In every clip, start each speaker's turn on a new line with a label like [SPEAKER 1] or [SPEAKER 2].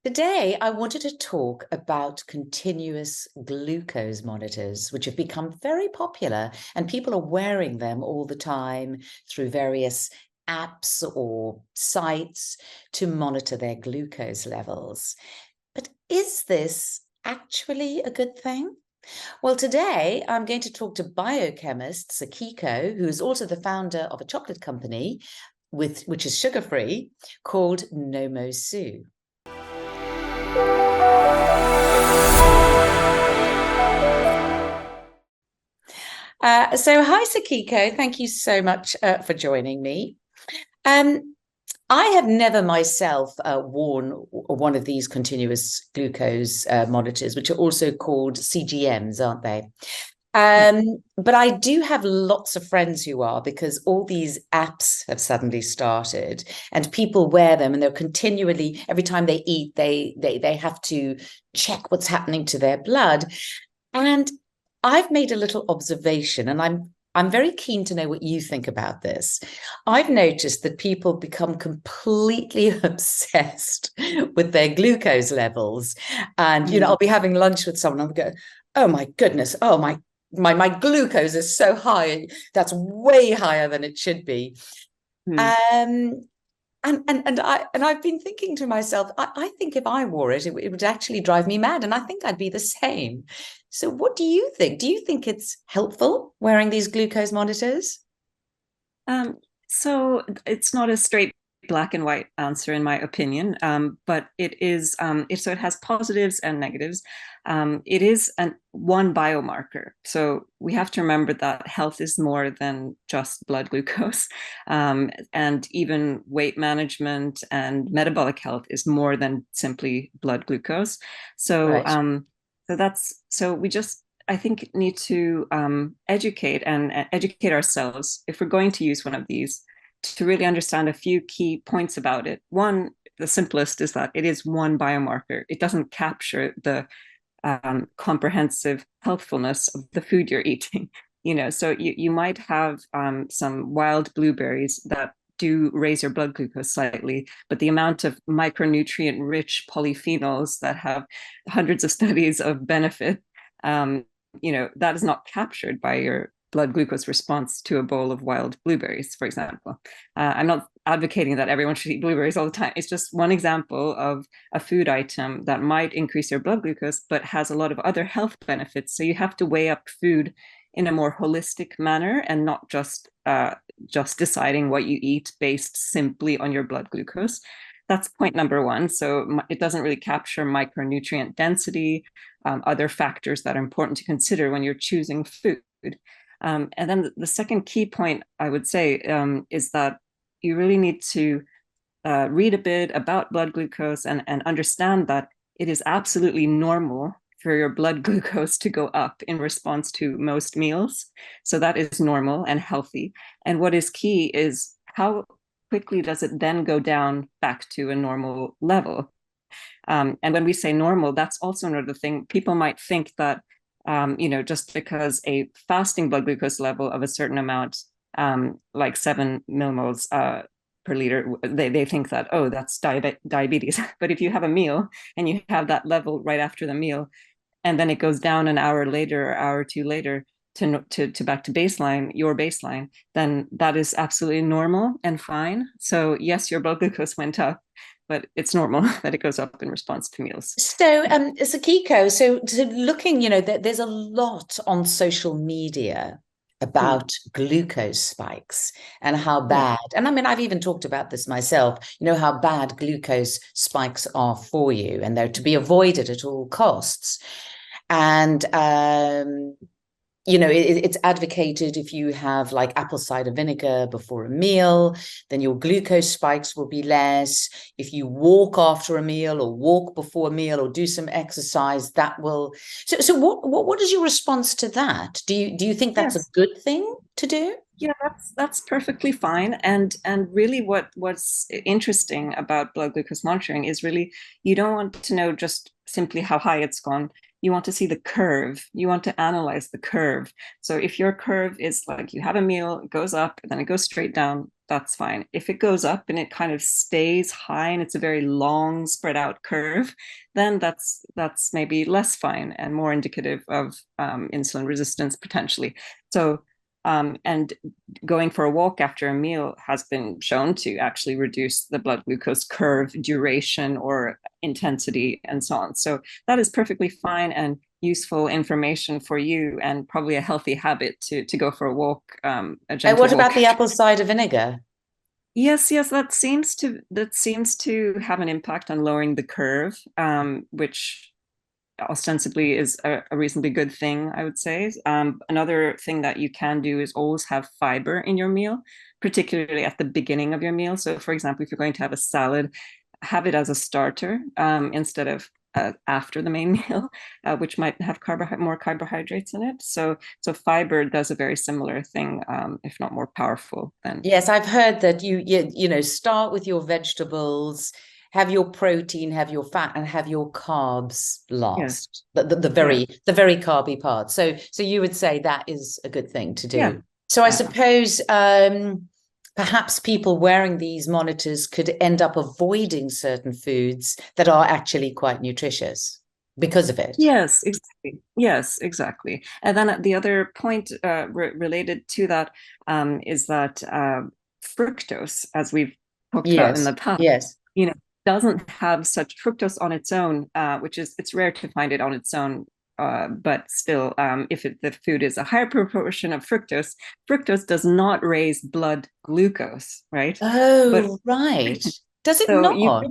[SPEAKER 1] Today, I wanted to talk about continuous glucose monitors, which have become very popular, and people are wearing them all the time through various apps or sites to monitor their glucose levels. But is this actually a good thing? Well, today I'm going to talk to biochemist Sakiko, who is also the founder of a chocolate company which is sugar-free called Nomosu. So hi, Sakiko. Thank you so much for joining me. Um, I have never myself worn one of these continuous glucose monitors, which are also called CGMs, aren't they? But I do have lots of friends who are, because all these apps have suddenly started and people wear them, and they're continually, every time they eat, they have to check what's happening to their blood. And I've made a little observation, and I'm very keen to know what you think about this. I've noticed that people become completely obsessed with their glucose levels. And, I'll be having lunch with someone and I'll go, oh my goodness, oh my glucose is so high. That's way higher than it should be.
[SPEAKER 2] Mm.
[SPEAKER 1] Um, and I've been thinking to myself, I think if I wore it, it would actually drive me mad, and I think I'd be the same. So, what do you think? Do you think it's helpful wearing these glucose monitors?
[SPEAKER 2] So it's not a straight black and white answer in my opinion, but it is. So it has positives and negatives. It is one biomarker. So we have to remember that health is more than just blood glucose, and even weight management and metabolic health is more than simply blood glucose. So
[SPEAKER 1] Right.
[SPEAKER 2] so we just I think need to educate and educate ourselves if we're going to use one of these to really understand a few key points about it. One, the simplest, is that it is one biomarker. It doesn't capture the comprehensive healthfulness of the food you're eating. So you might have some wild blueberries that do raise your blood glucose slightly, but the amount of micronutrient rich polyphenols that have hundreds of studies of benefit, that is not captured by your blood glucose response to a bowl of wild blueberries, for example. I'm not advocating that everyone should eat blueberries all the time. It's just one example of a food item that might increase your blood glucose, but has a lot of other health benefits. So you have to weigh up food in a more holistic manner and not just deciding what you eat based simply on your blood glucose. That's point number one. So it doesn't really capture micronutrient density, other factors that are important to consider when you're choosing food. And then the second key point I would say is that you really need to read a bit about blood glucose and understand that it is absolutely normal for your blood glucose to go up in response to most meals. So that is normal and healthy. And what is key is how quickly does it then go down back to a normal level? And when we say normal, that's also another thing. People might think that, just because a fasting blood glucose level of a certain amount, like 7 millimoles per liter, they think that, oh, that's diabetes. But if you have a meal and you have that level right after the meal, and then it goes down an hour later, or hour or two later, to back to baseline, your baseline, then that is absolutely normal and fine. So yes, your blood glucose went up, but it's normal that it goes up in response to meals.
[SPEAKER 1] So, Sakiko, so looking, there's a lot on social media
[SPEAKER 2] Mm.
[SPEAKER 1] about glucose spikes and how
[SPEAKER 2] Yeah.
[SPEAKER 1] bad, and I mean, I've even talked about this myself, how bad glucose spikes are for you, and they're to be avoided at all costs. And it's advocated if you have like apple cider vinegar before a meal, then your glucose spikes will be less. If you walk after a meal or walk before a meal or do some exercise, that will. So what is your response to that? Do you think that's a
[SPEAKER 2] Yes.
[SPEAKER 1] good thing to do?
[SPEAKER 2] Yeah, that's perfectly fine. And really what's interesting about blood glucose monitoring is really you don't want to know just simply how high it's gone. you want to see the curve. You want to analyze the curve. So if your curve is like you have a meal, it goes up, and then it goes straight down, that's fine. If it goes up and it kind of stays high and it's a very long spread out curve, then that's maybe less fine and more indicative of insulin resistance potentially. So and going for a walk after a meal has been shown to actually reduce the blood glucose curve duration or intensity and so on. So that is perfectly fine and useful information for you, and probably a healthy habit to go for a walk, a gentle
[SPEAKER 1] What
[SPEAKER 2] walk.
[SPEAKER 1] about the apple cider vinegar?
[SPEAKER 2] Yes, that seems to have an impact on lowering the curve, which ostensibly is a reasonably good thing, I would say. Another thing that you can do is always have fiber in your meal, particularly at the beginning of your meal. So, for example, if you're going to have a salad, have it as a starter instead of after the main meal, which might have more carbohydrates in it. So fiber does a very similar thing, if not more powerful than.
[SPEAKER 1] Yes, I've heard that you know, start with your vegetables, have your protein, have your fat, and have your carbs
[SPEAKER 2] Yes.
[SPEAKER 1] last. The very carby part. So you would say that is a good thing to
[SPEAKER 2] Yeah.
[SPEAKER 1] do. So I suppose perhaps people wearing these monitors could end up avoiding certain foods that are actually quite nutritious because of it.
[SPEAKER 2] Yes, exactly. Yes, exactly. And then the other point related to that is that fructose, as we've talked about in
[SPEAKER 1] Yes,
[SPEAKER 2] the past,
[SPEAKER 1] yes.
[SPEAKER 2] you know, doesn't have such fructose on its own, which is it's rare to find it on its own. But still, if the food is a higher proportion of fructose, fructose does not raise blood glucose, right? But
[SPEAKER 1] Oh, right. Does it
[SPEAKER 2] so you
[SPEAKER 1] not?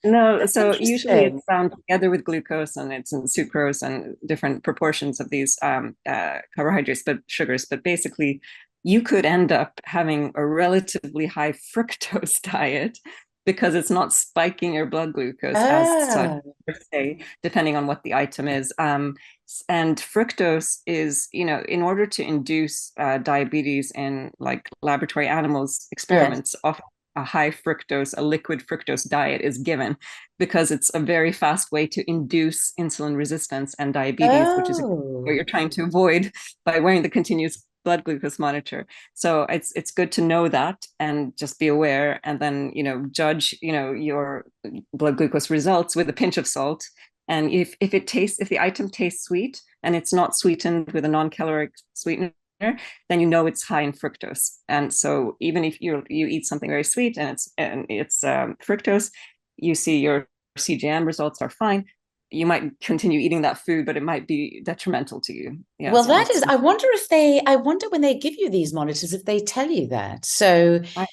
[SPEAKER 2] no,
[SPEAKER 1] That's
[SPEAKER 2] so usually it's
[SPEAKER 1] interesting.
[SPEAKER 2] found together with glucose, and it's in sucrose and different proportions of these carbohydrates, but sugars. But basically, you could end up having a relatively high fructose diet because it's not spiking your blood glucose as such,
[SPEAKER 1] Ah,
[SPEAKER 2] per se, depending on what the item is. And fructose is, in order to induce diabetes in like laboratory animals
[SPEAKER 1] yes.
[SPEAKER 2] experiments, often a high fructose, a liquid fructose diet is given because it's a very fast way to induce insulin resistance and diabetes, which is what
[SPEAKER 1] Oh,
[SPEAKER 2] you're trying to avoid by wearing the continuous blood glucose monitor. So it's good to know that and just be aware, and then judge your blood glucose results with a pinch of salt. And if the item tastes sweet and it's not sweetened with a non-caloric sweetener, then it's high in fructose. And so even if you eat something very sweet and it's fructose, you see your CGM results are fine. You might continue eating that food, but it might be detrimental to you. Yeah,
[SPEAKER 1] well,
[SPEAKER 2] so
[SPEAKER 1] that is, I wonder when they give you these monitors if they tell you that. So,
[SPEAKER 2] I,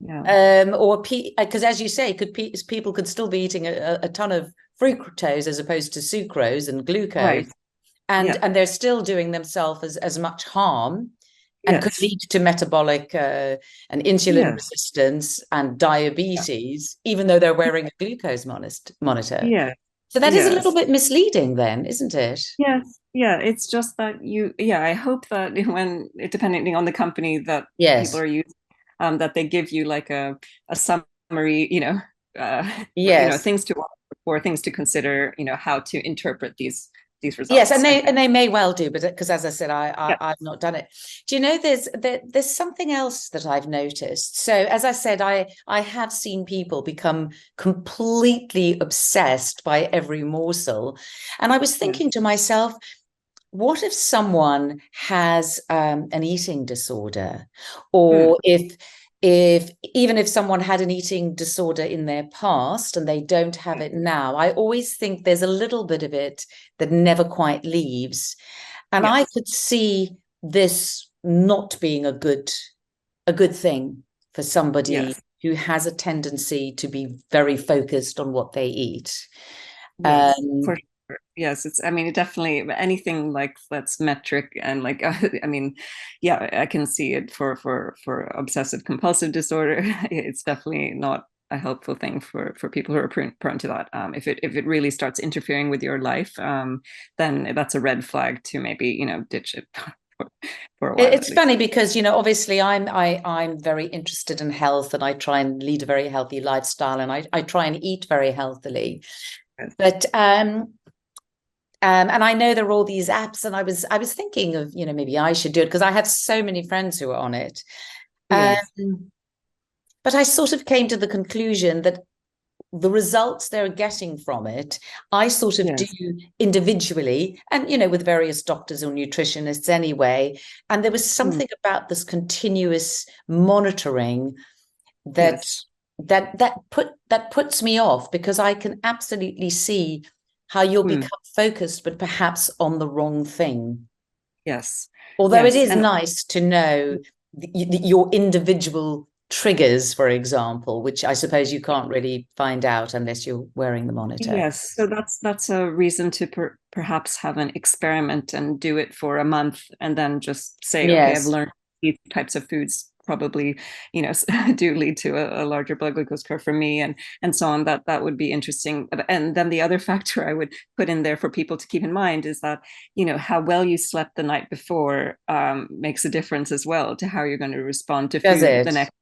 [SPEAKER 2] yeah,
[SPEAKER 1] or because as you say, people could still be eating a ton of fructose as opposed to sucrose and glucose,
[SPEAKER 2] right,
[SPEAKER 1] and
[SPEAKER 2] yeah,
[SPEAKER 1] they're still doing themselves as much harm and could
[SPEAKER 2] yes,
[SPEAKER 1] lead to metabolic and insulin
[SPEAKER 2] yes,
[SPEAKER 1] resistance and
[SPEAKER 2] yeah,
[SPEAKER 1] diabetes, even though they're wearing a glucose monitor.
[SPEAKER 2] yeah,
[SPEAKER 1] So that is a little
[SPEAKER 2] yes.
[SPEAKER 1] bit misleading then, isn't it?
[SPEAKER 2] Yes, yeah, it's just that I hope that when, depending on the company that people
[SPEAKER 1] Yes.
[SPEAKER 2] are using, that they give you like a summary, uh,
[SPEAKER 1] Yes.
[SPEAKER 2] things to watch for, things to consider, how to interpret these
[SPEAKER 1] Yes, and
[SPEAKER 2] results, I
[SPEAKER 1] they
[SPEAKER 2] think.
[SPEAKER 1] may well do, but because as I said,
[SPEAKER 2] Yeah.
[SPEAKER 1] I've not done it. Do you know there's something else that I've noticed? So as I said, I have seen people become completely obsessed by every morsel, and I was
[SPEAKER 2] Yeah.
[SPEAKER 1] thinking to myself, what if someone has an eating disorder,
[SPEAKER 2] Mm,
[SPEAKER 1] or if even if someone had an eating disorder in their past and they don't have
[SPEAKER 2] mm,
[SPEAKER 1] it now, I always think there's a little bit of it that never quite leaves, and I
[SPEAKER 2] yes.
[SPEAKER 1] could see this not being a good thing for somebody
[SPEAKER 2] Yes.
[SPEAKER 1] who has a tendency to be very focused on what they eat.
[SPEAKER 2] Yes. For
[SPEAKER 1] um
[SPEAKER 2] sure. Yes, I mean, it definitely anything like that's metric and like I mean, yeah, I can see it for obsessive compulsive disorder. It's definitely not a helpful thing for people who are prone to that. If it really starts interfering with your life, then that's a red flag to maybe ditch it for, for a while at
[SPEAKER 1] It's
[SPEAKER 2] least.
[SPEAKER 1] funny because, obviously I'm very interested in health, and I try and lead a very healthy lifestyle, and I try and eat very healthily.
[SPEAKER 2] Yes.
[SPEAKER 1] But And I know there are all these apps, and I was thinking of, maybe I should do it because I have so many friends who are on it.
[SPEAKER 2] Yes.
[SPEAKER 1] Um, but I sort of came to the conclusion that the results they're getting from it, I sort of do
[SPEAKER 2] Yes.
[SPEAKER 1] individually, and with various doctors or nutritionists anyway. And there was
[SPEAKER 2] Mm.
[SPEAKER 1] something about this continuous monitoring that
[SPEAKER 2] Yes.
[SPEAKER 1] that puts me off, because I can absolutely see how you'll
[SPEAKER 2] Mm.
[SPEAKER 1] become focused, but perhaps on the wrong thing.
[SPEAKER 2] Yes.
[SPEAKER 1] Although it
[SPEAKER 2] Yes.
[SPEAKER 1] is
[SPEAKER 2] And
[SPEAKER 1] nice to know your individual triggers, for example, which I suppose you can't really find out unless you're wearing the monitor.
[SPEAKER 2] yes, so that's a reason to perhaps have an experiment and do it for a month, and then just say, okay, I've
[SPEAKER 1] Yes.
[SPEAKER 2] learned these types of foods probably, do lead to a larger blood glucose curve for me, and so on. That would be interesting. And then the other factor I would put in there for people to keep in mind is that, how well you slept the night before makes a difference as well to how you're going to respond to
[SPEAKER 1] Does
[SPEAKER 2] food the
[SPEAKER 1] it?
[SPEAKER 2] next.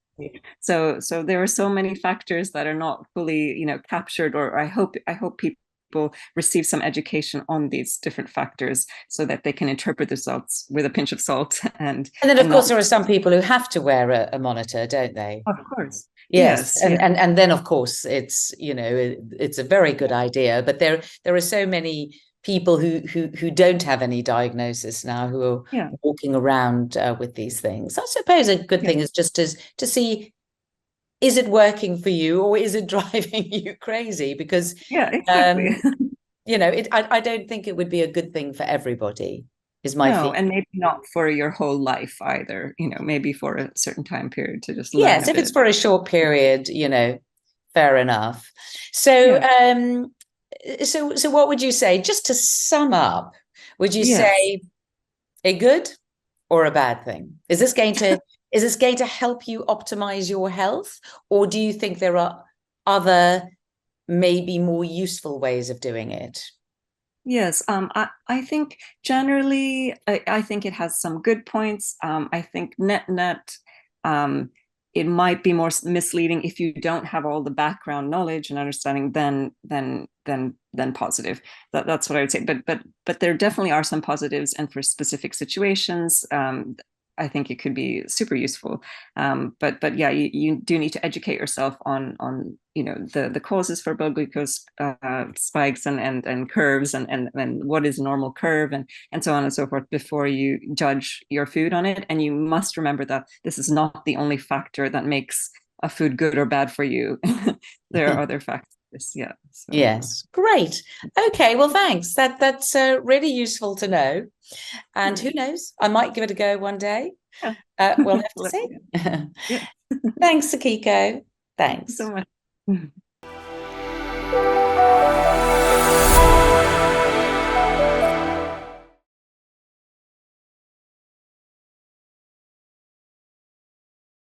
[SPEAKER 2] So there are so many factors that are not fully, captured, or I hope people receive some education on these different factors so that they can interpret the results with a pinch of salt and
[SPEAKER 1] And then, of
[SPEAKER 2] and
[SPEAKER 1] course,
[SPEAKER 2] not.
[SPEAKER 1] there are some people who have to wear a monitor, don't they?
[SPEAKER 2] Of course.
[SPEAKER 1] Yes,
[SPEAKER 2] Yes,
[SPEAKER 1] and
[SPEAKER 2] yes,
[SPEAKER 1] and then of course it's a very good idea, but there are so many people who don't have any diagnosis now, who are
[SPEAKER 2] yeah,
[SPEAKER 1] walking around with these things. I suppose a good
[SPEAKER 2] yeah,
[SPEAKER 1] thing is just to see, is it working for you, or is it driving you crazy? Because
[SPEAKER 2] yeah, exactly.
[SPEAKER 1] um, I don't think it would be a good thing for everybody, is my
[SPEAKER 2] No,
[SPEAKER 1] feeling.
[SPEAKER 2] and maybe not for your whole life either, maybe for a certain time period to just learn
[SPEAKER 1] Yes,
[SPEAKER 2] a
[SPEAKER 1] if it's
[SPEAKER 2] bit.
[SPEAKER 1] for a short period, fair enough. So,
[SPEAKER 2] Yeah.
[SPEAKER 1] so what would you say, just to sum up? Would you
[SPEAKER 2] Yes.
[SPEAKER 1] say a good or a bad thing? Is this going to help you optimize your health, or do you think there are other, maybe more useful ways of doing it?
[SPEAKER 2] Yes, I think generally, I think it has some good points. I think net, um, it might be more misleading if you don't have all the background knowledge and understanding than positive. That's what I would say. But there definitely are some positives, and for specific situations, I think it could be super useful. But yeah, you do need to educate yourself on the causes for blood glucose spikes and curves, and what is a normal curve, and so on and so forth, before you judge your food on it. And you must remember that this is not the only factor that makes a food good or bad for you. There are other factors. Yeah. So
[SPEAKER 1] Yes, great. Okay, well, thanks. That's really useful to know. And
[SPEAKER 2] yeah,
[SPEAKER 1] who knows, I might give it a go one day.
[SPEAKER 2] yeah.
[SPEAKER 1] We'll have to
[SPEAKER 2] Let
[SPEAKER 1] see.
[SPEAKER 2] me know. Yeah.
[SPEAKER 1] Thanks, Akiko.
[SPEAKER 2] Thank you so
[SPEAKER 1] Thanks.
[SPEAKER 2] much.